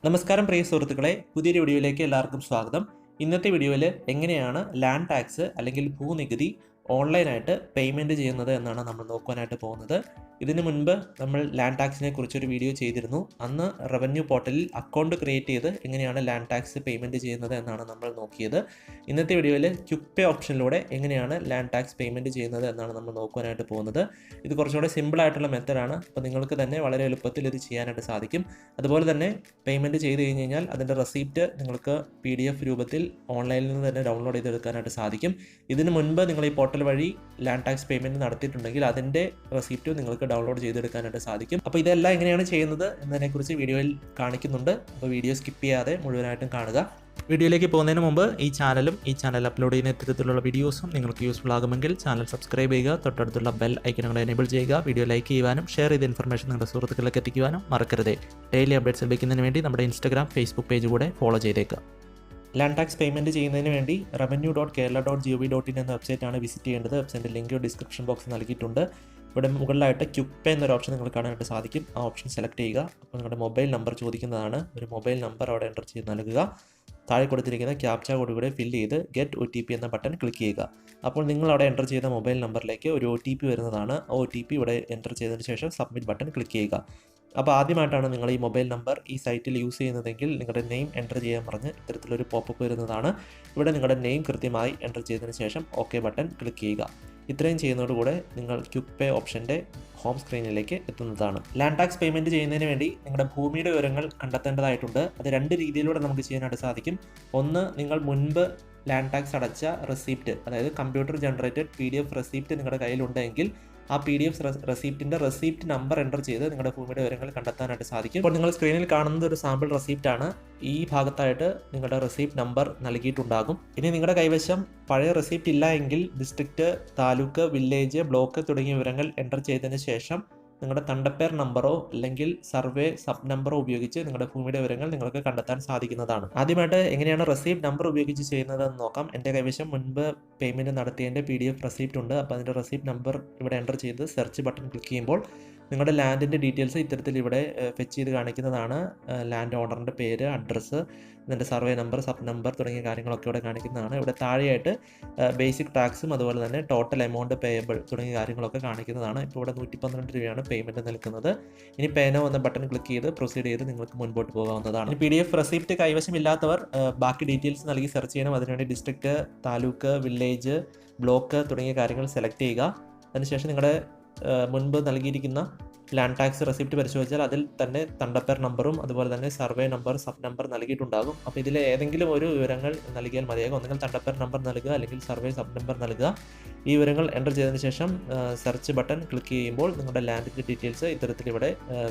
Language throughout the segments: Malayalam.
നമസ്കാരം പ്രിയ സുഹൃത്തുക്കളെ, പുതിയൊരു വീഡിയോയിലേക്ക് എല്ലാവർക്കും സ്വാഗതം. ഇന്നത്തെ വീഡിയോയിൽ എങ്ങനെയാണ് ലാൻഡ് ടാക്സ് അല്ലെങ്കിൽ ഭൂനികുതി ഓൺലൈനായിട്ട് പേയ്മെൻറ്റ് ചെയ്യുന്നത് എന്നാണ് നമ്മൾ നോക്കുവാനായിട്ട് പോകുന്നത്. ഇതിനു മുൻപ് നമ്മൾ ലാൻഡ് ടാക്സിനെ കുറിച്ചൊരു വീഡിയോ ചെയ്തിരുന്നു. അന്ന് റവന്യൂ പോർട്ടലിൽ അക്കൗണ്ട് ക്രിയേറ്റ് ചെയ്ത് എങ്ങനെയാണ് ലാൻഡ് ടാക്സ് പേയ്മെൻറ്റ് ചെയ്യുന്നത് എന്നാണ് നമ്മൾ നോക്കിയത്. ഇന്നത്തെ വീഡിയോയിൽ ക്വിക്ക് പേ ഓപ്ഷനിലൂടെ എങ്ങനെയാണ് ലാൻഡ് ടാക്സ് പേയ്മെൻറ്റ് ചെയ്യുന്നത് എന്നാണ് നമ്മൾ നോക്കുവാനായിട്ട് പോകുന്നത്. ഇത് കുറച്ചുകൂടെ സിമ്പിളായിട്ടുള്ള മെത്തഡാണ്. അപ്പോൾ നിങ്ങൾക്ക് തന്നെ വളരെ എളുപ്പത്തിൽ ഇത് ചെയ്യാനായിട്ട് സാധിക്കും. അതുപോലെ തന്നെ പേയ്മെൻറ്റ് ചെയ്ത് കഴിഞ്ഞ് കഴിഞ്ഞാൽ അതിൻ്റെ റെസീപ്റ്റ് നിങ്ങൾക്ക് PDF രൂപത്തിൽ ഓൺലൈനിൽ നിന്ന് തന്നെ ഡൗൺലോഡ് ചെയ്തെടുക്കാനായിട്ട് സാധിക്കും. ഇതിന് മുൻപ് നിങ്ങൾ ഈ പോർട്ടൽ വഴി ലാൻഡ് ടാക്സ് പേയ്മെൻറ്റ് നടത്തിയിട്ടുണ്ടെങ്കിൽ അതിൻ്റെ റെസീപ്റ്റ് നിങ്ങൾക്ക് ഡൗൺലോഡ് ചെയ്തെടുക്കാനായിട്ട് സാധിക്കും. അപ്പോൾ ഇതെല്ലാം എങ്ങനെയാണ് ചെയ്യുന്നത് എന്നതിനെക്കുറിച്ച് വീഡിയോയിൽ കാണിക്കുന്നുണ്ട്. അപ്പോൾ വീഡിയോ സ്കിപ്പ് ചെയ്യാതെ മുഴുവനായിട്ടും കാണുക. വീഡിയോയിലേക്ക് പോകുന്നതിന് മുമ്പ് ഈ ചാനൽ അപ്ലോഡ് ചെയ്യുന്ന ഇത്തരത്തിലുള്ള വീഡിയോസും നിങ്ങൾക്ക് യൂസ്ഫുൾ ആകുമെങ്കിൽ ചാനൽ സബ്സ്ക്രൈബ് ചെയ്യുക, തൊട്ടടുത്തുള്ള ബെൽ ഐക്കണുകൾ എനേബിൾ ചെയ്യുക, വീഡിയോ ലൈക്ക് ചെയ്യുവാനും ഷെയർ ചെയ്ത ഇൻഫർമേഷൻ നിങ്ങളുടെ സുഹൃത്തുക്കളിലേക്ക് എത്തിക്കുവാനും മറക്കരുത്. ഡെയിലി അപ്ഡേറ്റ്സ് ലഭിക്കുന്നതിന് വേണ്ടി നമ്മുടെ ഇൻസ്റ്റാഗ്രാം, ഫേസ്ബുക്ക് പേജ് കൂടെ ഫോളോ ചെയ്തേക്കുക. ലാൻഡ് ടാക്സ് പേയ്മെൻറ്റ് ചെയ്യുന്നതിന് വേണ്ടി revenue.kerala.gov.in എന്ന വെബ്സൈറ്റാണ് വിസിറ്റ് ചെയ്യേണ്ടത്. വെബ്സൈറ്റിൻ്റെ ലിങ്ക് ഡിസ്ക്രിപ്ഷൻ ബോക്സിൽ നൽകിയിട്ടുണ്ട്. ഇവിടെ മുകളിലായിട്ട് ക്വിക്ക് പേ എന്നൊരു ഓപ്ഷൻ നിങ്ങൾക്ക് കാണാനായിട്ട് സാധിക്കും. ആ ഓപ്ഷൻ സെലക്ട് ചെയ്യുക. അപ്പോൾ നിങ്ങളുടെ മൊബൈൽ നമ്പർ ചോദിക്കുന്നതാണ്. ഒരു മൊബൈൽ നമ്പർ അവിടെ എൻ്റർ ചെയ്ത് നൽകുക. താഴെ കൊടുത്തിരിക്കുന്ന ക്യാപ്ച കോഡ് കൂടെ ഫില്ല് ചെയ്ത് ഗെറ്റ് OTP എന്ന ബട്ടൺ ക്ലിക്ക് ചെയ്യുക. അപ്പോൾ നിങ്ങൾ അവിടെ എൻ്റർ ചെയ്ത മൊബൈൽ നമ്പറിലേക്ക് ഒരു OTP വരുന്നതാണ്. ആ OTP ഇവിടെ എൻ്റർ ചെയ്തതിന് ശേഷം സബ്മിറ്റ് ബട്ടൺ ക്ലിക്ക് ചെയ്യുക. അപ്പോൾ ആദ്യമായിട്ടാണ് നിങ്ങൾ ഈ മൊബൈൽ നമ്പർ ഈ സൈറ്റിൽ യൂസ് ചെയ്യുന്നതെങ്കിൽ നിങ്ങളുടെ നെയിം എൻ്റർ ചെയ്യാൻ പറഞ്ഞ് ഇത്തരത്തിലൊരു പോപ്പപ്പ് വരുന്നതാണ്. ഇവിടെ നിങ്ങളുടെ നെയിം കൃത്യമായി എൻ്റർ ചെയ്തതിന് ശേഷം OK ബട്ടൺ ക്ലിക്ക് ചെയ്യുക. ഇത്രയും ചെയ്യുന്നതോടുകൂടെ നിങ്ങൾ ക്വിക്ക് പേ ഓപ്ഷൻ്റെ ഹോം സ്ക്രീനിലേക്ക് എത്തുന്നതാണ്. ലാൻഡ് ടാക്സ് പേയ്മെൻറ്റ് ചെയ്യുന്നതിന് വേണ്ടി നിങ്ങളുടെ ഭൂമിയുടെ വിവരങ്ങൾ കണ്ടെത്തേണ്ടതായിട്ടുണ്ട്. അത് രണ്ട് രീതിയിലൂടെ നമുക്ക് ചെയ്യാനായിട്ട് സാധിക്കും. ഒന്ന്, നിങ്ങൾ മുൻപ് ലാൻഡ് ടാക്സ് അടച്ച റെസീപ്റ്റ്, അതായത് കമ്പ്യൂട്ടർ ജനറേറ്റഡ് PDF റെസീപ്റ്റ് നിങ്ങളുടെ കയ്യിലുണ്ടെങ്കിൽ ആ PDF റെസീപ്റ്റിൻ്റെ റെസീപ്റ്റ് നമ്പർ എൻ്റർ ചെയ്ത് നിങ്ങളുടെ ഭൂമിയുടെ വിവരങ്ങൾ കണ്ടെത്താനായിട്ട് സാധിക്കും. ഇപ്പോൾ നിങ്ങൾ സ്ക്രീനിൽ കാണുന്നത് ഒരു സാമ്പിൾ റെസീപ്റ്റാണ്. ഈ ഭാഗത്തായിട്ട് നിങ്ങളുടെ റെസീപ്റ്റ് നമ്പർ നൽകിയിട്ടുണ്ടാകും. ഇനി നിങ്ങളുടെ കൈവശം പഴയ റെസീപ്റ്റ് ഇല്ല എങ്കിൽ ഡിസ്ട്രിക്റ്റ്, താലൂക്ക്, വില്ലേജ്, ബ്ലോക്ക് തുടങ്ങിയ വിവരങ്ങൾ എൻ്റർ ചെയ്തതിന് ശേഷം നിങ്ങളുടെ തണ്ടപ്പേർ നമ്പറോ അല്ലെങ്കിൽ സർവേ സബ് നമ്പറോ ഉപയോഗിച്ച് നിങ്ങളുടെ ഭൂമിയുടെ വിവരങ്ങൾ നിങ്ങൾക്ക് കണ്ടെത്താൻ സാധിക്കുന്നതാണ്. ആദ്യമായിട്ട് എങ്ങനെയാണ് റെസീപ്റ്റ് നമ്പർ ഉപയോഗിച്ച് ചെയ്യുന്നതെന്ന് നോക്കാം. എൻ്റെ കൈവശം മുൻപ് പേയ്മെൻറ്റ് നടത്തിയതിൻ്റെ PDF റെസീപ്റ്റ് ഉണ്ട്. അപ്പോൾ അതിൻ്റെ റെസീപ്റ്റ് നമ്പർ ഇവിടെ എൻ്റർ ചെയ്ത് സെർച്ച് ബട്ടൺ ക്ലിക്ക് ചെയ്യുമ്പോൾ നിങ്ങളുടെ ലാൻഡിൻ്റെ ഡീറ്റെയിൽസ് ഇത്തരത്തിൽ ഇവിടെ ഫെച്ച് ചെയ്ത് കാണിക്കുന്നതാണ്. ലാൻഡ് ഓണറിൻ്റെ പേര്, അഡ്രസ്സ്, ഇതിൻ്റെ സർവേ നമ്പർ, സബ് നമ്പർ തുടങ്ങിയ കാര്യങ്ങളൊക്കെ ഇവിടെ കാണിക്കുന്നതാണ്. ഇവിടെ താഴെയായിട്ട് ബേസിക് ടാക്സും അതുപോലെ തന്നെ ടോട്ടൽ എമൗണ്ട് പേയബിൾ തുടങ്ങിയ കാര്യങ്ങളൊക്കെ കാണിക്കുന്നതാണ്. ഇപ്പോൾ ഇവിടെ 112 രൂപയാണ് പേയ്മെൻറ്റ് നിൽക്കുന്നത്. ഇനി പേ നൗ എന്ന ബട്ടൺ ക്ലിക്ക് ചെയ്ത് പ്രൊസീഡ് ചെയ്ത് നിങ്ങൾക്ക് മുൻപോട്ട് പോകാവുന്നതാണ്. PDF റെസീപ്റ്റ് കൈവശമില്ലാത്തവർ ബാക്കി ഡീറ്റെയിൽസ് നൽകി സെർച്ച് ചെയ്യണം. അതിനുവേണ്ടി ഡിസ്ട്രിക്റ്റ്, താലൂക്ക്, വില്ലേജ്, ബ്ലോക്ക് തുടങ്ങിയ കാര്യങ്ങൾ സെലക്ട് ചെയ്യുക. അതിനുശേഷം നിങ്ങളുടെ മുൻപ് നൽകിയിരിക്കുന്ന ലാൻഡ് ടാക്സ് റെസിപ്റ്റ് പരിശോധിച്ചാൽ അതിൽ തന്നെ തണ്ടപ്പേർ നമ്പറും അതുപോലെ തന്നെ സർവേ നമ്പർ, സബ് നമ്പർ നൽകിയിട്ടുണ്ടാകും. അപ്പോൾ ഇതിൽ ഏതെങ്കിലും ഒരു വിവരങ്ങൾ നൽകിയാൽ മതിയാകും. ഒന്നുകിൽ തണ്ടപ്പേർ നമ്പർ നൽകുക അല്ലെങ്കിൽ സർവേ സബ് നമ്പർ നൽകുക. ഈ വിവരങ്ങൾ എൻ്റർ ചെയ്തതിന് ശേഷം സെർച്ച് ബട്ടൺ ക്ലിക്ക് ചെയ്യുമ്പോൾ നിങ്ങളുടെ ലാൻഡിൻ്റെ ഡീറ്റെയിൽസ് ഇത്തരത്തിൽ ഇവിടെ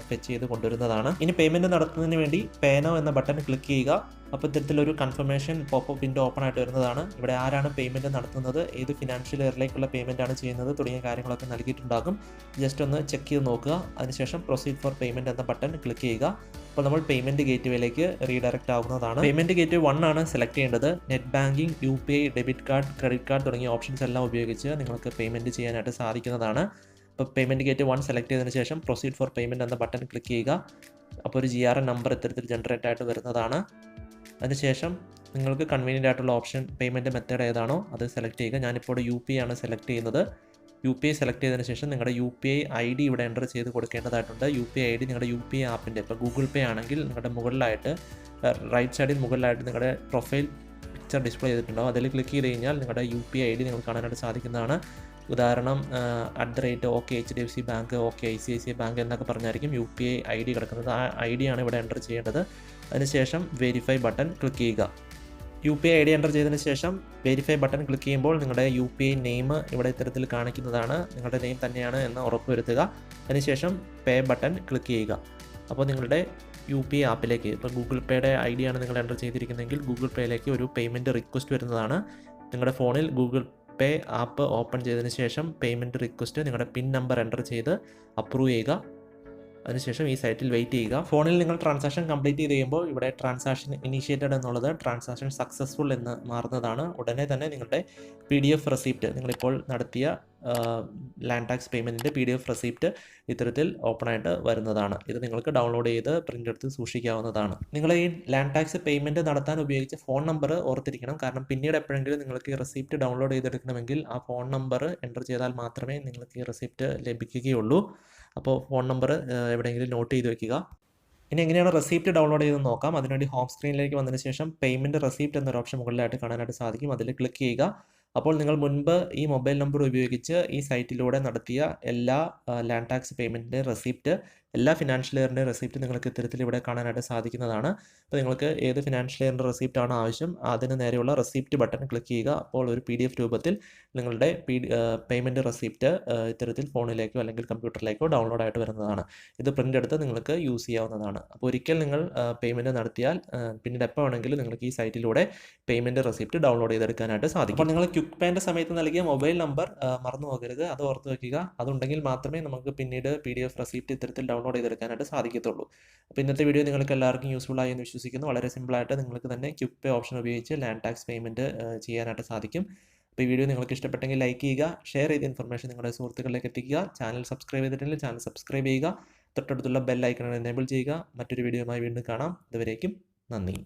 ഫെച്ച് ചെയ്ത് കൊണ്ടുവരുന്നതാണ്. ഇനി പേയ്മെൻറ്റ് നടത്തുന്നതിന് വേണ്ടി പേ നൗ എന്ന ബട്ടൺ ക്ലിക്ക് ചെയ്യുക. അപ്പോൾ ഇത്തരത്തിലൊരു കൺഫർമേഷൻ പോപ്പപ്പ് വിൻഡോ ഓപ്പൺ ആയിട്ട് വരുന്നതാണ്. ഇവിടെ ആരാണ് പേയ്മെൻറ്റ് നടത്തുന്നത്, ഏത് ഫിനാൻഷ്യൽ ഇയറിലേക്കുള്ള പേയ്മെൻ്റ് ആണ് ചെയ്യുന്നത് തുടങ്ങിയ കാര്യങ്ങളൊക്കെ നൽകിയിട്ടുണ്ടാകും. ജസ്റ്റ് ഒന്ന് ചെക്ക് ചെയ്ത് നോക്കുക. അതിനുശേഷം പ്രൊസീഡ് ഫോർ പേയ്മെൻറ്റ് എന്ന ബട്ടൺ ക്ലിക്ക് ചെയ്യുക. അപ്പോൾ നമ്മൾ പേയ്മെൻറ്റ് ഗേറ്റ്വേയിലേക്ക് റീഡയറക്റ്റ് ആവുന്നതാണ്. പേയ്മെൻറ്റ് ഗേറ്റ്വേ 1 ആണ് സെലക്ട് ചെയ്യേണ്ടത്. Net banking, UPI, debit card, credit card തുടങ്ങിയ ഓപ്ഷൻസ് എല്ലാം ഉപയോഗിച്ച് നിങ്ങൾക്ക് പേയ്മെൻറ്റ് ചെയ്യാനായിട്ട് സാധിക്കുന്നതാണ്. അപ്പോൾ പേയ്മെൻറ്റ് ഗേറ്റ് 1 സെലക്ട് ചെയ്തതിന് ശേഷം പ്രൊസീഡ് ഫോർ പേയ്മെൻറ്റ് എന്ന ബട്ടൺ ക്ലിക്ക് ചെയ്യുക. അപ്പോൾ ഒരു GRN നമ്പർ ഇത്തരത്തിൽ ജനറേറ്റ് ആയിട്ട് വരുന്നതാണ്. അതിനുശേഷം നിങ്ങൾക്ക് കൺവീനിയൻ്റ് ആയിട്ടുള്ള ഓപ്ഷൻ പേയ്മെൻറ്റ് മെത്തേഡ് ഏതാണോ അത് സെലക്ട് ചെയ്യുക. ഞാനിപ്പോൾ UPI ആണ് സെലക്ട് ചെയ്യുന്നത്. UPI സെലക്ട് ചെയ്തതിന് ശേഷം നിങ്ങളുടെ UPI ID ഇവിടെ എൻ്റർ ചെയ്ത് കൊടുക്കേണ്ടതായിട്ടുണ്ട്. UPI ID നിങ്ങളുടെ UPI ആപ്പിൻ്റെ, ഇപ്പോൾ ഗൂഗിൾ പേ ആണെങ്കിൽ നിങ്ങളുടെ മുകളിലായിട്ട് റൈറ്റ് സൈഡിൽ മുകളിലായിട്ട് നിങ്ങളുടെ പ്രൊഫൈൽ പിക്ചർ ഡിസ്പ്ലേ ചെയ്തിട്ടുണ്ടാവും. അതിൽ ക്ലിക്ക് ചെയ്ത് കഴിഞ്ഞാൽ നിങ്ങളുടെ UPI ID നിങ്ങൾക്ക് കാണാനായിട്ട് സാധിക്കുന്നതാണ്. ഉദാഹരണം @OK HDFC bank, OK ICICI bank എന്നൊക്കെ പറഞ്ഞായിരിക്കും UPI ID കിടക്കുന്നത്. ആ ID ആണ് ഇവിടെ എൻ്റർ ചെയ്യേണ്ടത്. അതിനുശേഷം വെരിഫൈ ബട്ടൺ ക്ലിക്ക് ചെയ്യുക. UPI ID എൻ്റർ ചെയ്തതിന് ശേഷം വെരിഫൈ ബട്ടൺ ക്ലിക്ക് ചെയ്യുമ്പോൾ നിങ്ങളുടെ UPI നെയിം ഇവിടെ ഇത്തരത്തിൽ കാണിക്കുന്നതാണ്. നിങ്ങളുടെ നെയിം തന്നെയാണ് എന്ന് ഉറപ്പുവരുത്തുക. അതിനുശേഷം പേ ബട്ടൺ ക്ലിക്ക് ചെയ്യുക. അപ്പോൾ നിങ്ങളുടെ UPI ആപ്പിലേക്ക്, ഇപ്പോൾ ഗൂഗിൾ പേയുടെ ID ആണ് നിങ്ങൾ എൻ്റർ ചെയ്തിരിക്കുന്നതെങ്കിൽ ഗൂഗിൾ പേയിലേക്ക് ഒരു പേയ്മെൻറ്റ് റിക്വസ്റ്റ് വരുന്നതാണ്. നിങ്ങളുടെ ഫോണിൽ ഗൂഗിൾ പേ ആപ്പ് ഓപ്പൺ ചെയ്തതിന് ശേഷം പേയ്മെൻറ്റ് റിക്വസ്റ്റ് നിങ്ങളുടെ പിൻ നമ്പർ എൻ്റർ ചെയ്ത് അപ്രൂവ് ചെയ്യുക. അതിനുശേഷം ഈ സൈറ്റിൽ വെയിറ്റ് ചെയ്യുക. ഫോണിൽ നിങ്ങൾ ട്രാൻസാക്ഷൻ കംപ്ലീറ്റ് ചെയ്ത് കഴിയുമ്പോൾ ഇവിടെ ട്രാൻസാക്ഷൻ ഇനീഷ്യേറ്റഡ് എന്നുള്ളത് ട്രാൻസാക്ഷൻ സക്സസ്ഫുൾ എന്ന് മാറുന്നതാണ്. ഉടനെ തന്നെ നിങ്ങളുടെ PDF റെസിപ്റ്റ്, നിങ്ങളിപ്പോൾ നടത്തിയ ലാൻഡ് ടാക്സ് പേയ്മെൻറ്റിൻ്റെ PDF റെസിപ്റ്റ് ഇത്തരത്തിൽ ഓപ്പണായിട്ട് വരുന്നതാണ്. ഇത് നിങ്ങൾക്ക് ഡൗൺലോഡ് ചെയ്ത് പ്രിൻ്റ് എടുത്ത് സൂക്ഷിക്കാവുന്നതാണ്. നിങ്ങൾ ഈ ലാൻഡ് ടാക്സ് പേയ്മെൻറ്റ് നടത്താൻ ഉപയോഗിച്ച ഫോൺ നമ്പർ ഓർത്തിരിക്കണം. കാരണം പിന്നീട് എപ്പോഴെങ്കിലും നിങ്ങൾക്ക് ഈ റെസിപ്റ്റ് ഡൗൺലോഡ് ചെയ്തെടുക്കണമെങ്കിൽ ആ ഫോൺ നമ്പർ എൻ്റർ ചെയ്താൽ മാത്രമേ നിങ്ങൾക്ക് ഈ റെസിപ്റ്റ് ലഭിക്കുകയുള്ളൂ. അപ്പോൾ ഫോൺ നമ്പർ എവിടെയെങ്കിലും നോട്ട് ചെയ്ത് വെക്കുക. ഇനി എങ്ങനെയാണ് റെസിപ്റ്റ് ഡൗൺലോഡ് ചെയ്തെന്ന് നോക്കാം. അതിനുവേണ്ടി ഹോം സ്ക്രീനിലേക്ക് വന്നതിന് ശേഷം പേയ്മെൻറ്റ് റെസിപ്റ്റ് എന്നൊരു ഓപ്ഷൻ മുകളിലായിട്ട് കാണാനായിട്ട് സാധിക്കും. അതിൽ ക്ലിക്ക് ചെയ്യുക. അപ്പോൾ നിങ്ങൾ മുൻപ് ഈ മൊബൈൽ നമ്പർ ഉപയോഗിച്ച് ഈ സൈറ്റിലൂടെ നടത്തിയ എല്ലാ ലാൻഡ് ടാക്സ് പേയ്മെൻറ്റിൻ്റെ റെസിപ്റ്റ്, എല്ലാ ഫിനാൻഷ്യൽ ഇയറിൻ്റെ റെസിപ്റ്റ് നിങ്ങൾക്ക് ഇത്തരത്തിൽ ഇവിടെ കാണാനായിട്ട് സാധിക്കുന്നതാണ്. അപ്പോൾ നിങ്ങൾക്ക് ഏത് ഫിനാൻഷ്യൽ ഇയറിൻ്റെ റെസിപ്റ്റാണോ ആവശ്യം അതിന് നേരെയുള്ള റെസിപ്റ്റ് ബട്ടൺ ക്ലിക്ക് ചെയ്യുക. അപ്പോൾ ഒരു PDF രൂപത്തിൽ നിങ്ങളുടെ പേയ്മെൻറ്റ് റെസിപ്റ്റ് ഇത്തരത്തിൽ ഫോണിലേക്കോ അല്ലെങ്കിൽ കമ്പ്യൂട്ടറിലേക്കോ ഡൗൺലോഡ് ആയിട്ട് വരുന്നതാണ്. ഇത് പ്രിൻ്റ് എടുത്ത് നിങ്ങൾക്ക് യൂസ് ചെയ്യാവുന്നതാണ്. അപ്പോൾ ഒരിക്കൽ നിങ്ങൾ പേയ്മെൻറ്റ് നടത്തിയാൽ പിന്നീട് എപ്പോൾ വേണമെങ്കിലും നിങ്ങൾക്ക് ഈ സൈറ്റിലൂടെ പേയ്മെൻറ്റ് റെസിപ്റ്റ് ഡൗൺലോഡ് ചെയ്തെടുക്കാനായിട്ട് സാധിക്കും. അപ്പോൾ നിങ്ങൾ ക്വിക്ക് പേൻ്റെ സമയത്ത് നൽകിയ മൊബൈൽ നമ്പർ മറന്നു പോകരുത്, അത് ഓർത്ത് വയ്ക്കുക. അതുണ്ടെങ്കിൽ മാത്രമേ നമുക്ക് പിന്നീട് PDF റെസിപ്റ്റ് ഇത്തരത്തിൽ ഡൗൺലോഡ് ചെയ്തെടുക്കാനായിട്ട് സാധിക്കത്തുള്ളൂ. അപ്പോൾ ഇന്നത്തെ വീഡിയോ നിങ്ങൾക്ക് എല്ലാവർക്കും യൂസ്ഫുൾ ആയി എന്ന് വിശ്വസിക്കുന്നു. വളരെ സിമ്പിളായിട്ട് നിങ്ങൾക്ക് തന്നെ ക്വിക്ക് പേ ഓപ്ഷൻ ഉപയോഗിച്ച് ലാൻഡ് ടാക്സ് പേയ്മെൻറ്റ് ചെയ്യാനായിട്ട് സാധിക്കും. അപ്പോൾ ഈ വീഡിയോ നിങ്ങൾക്ക് ഇഷ്ടപ്പെട്ടെങ്കിൽ ലൈക്ക് ചെയ്യുക, ഷെയർ ചെയ്ത ഇൻഫർമേഷൻ നിങ്ങളുടെ സുഹൃത്തുക്കളിലേക്ക് എത്തിക്കുക. ചാനൽ സബ്സ്ക്രൈബ് ചെയ്തിട്ടുണ്ടെങ്കിൽ ചാനൽ സബ്സ്ക്രൈബ് ചെയ്യുക. തൊട്ടടുത്തുള്ള ബെൽ ഐക്കൺ എനേബിൾ ചെയ്യുക. മറ്റൊരു വീഡിയോയുമായി വീണ്ടും കാണാം. ഇതുവരേക്കും നന്ദി.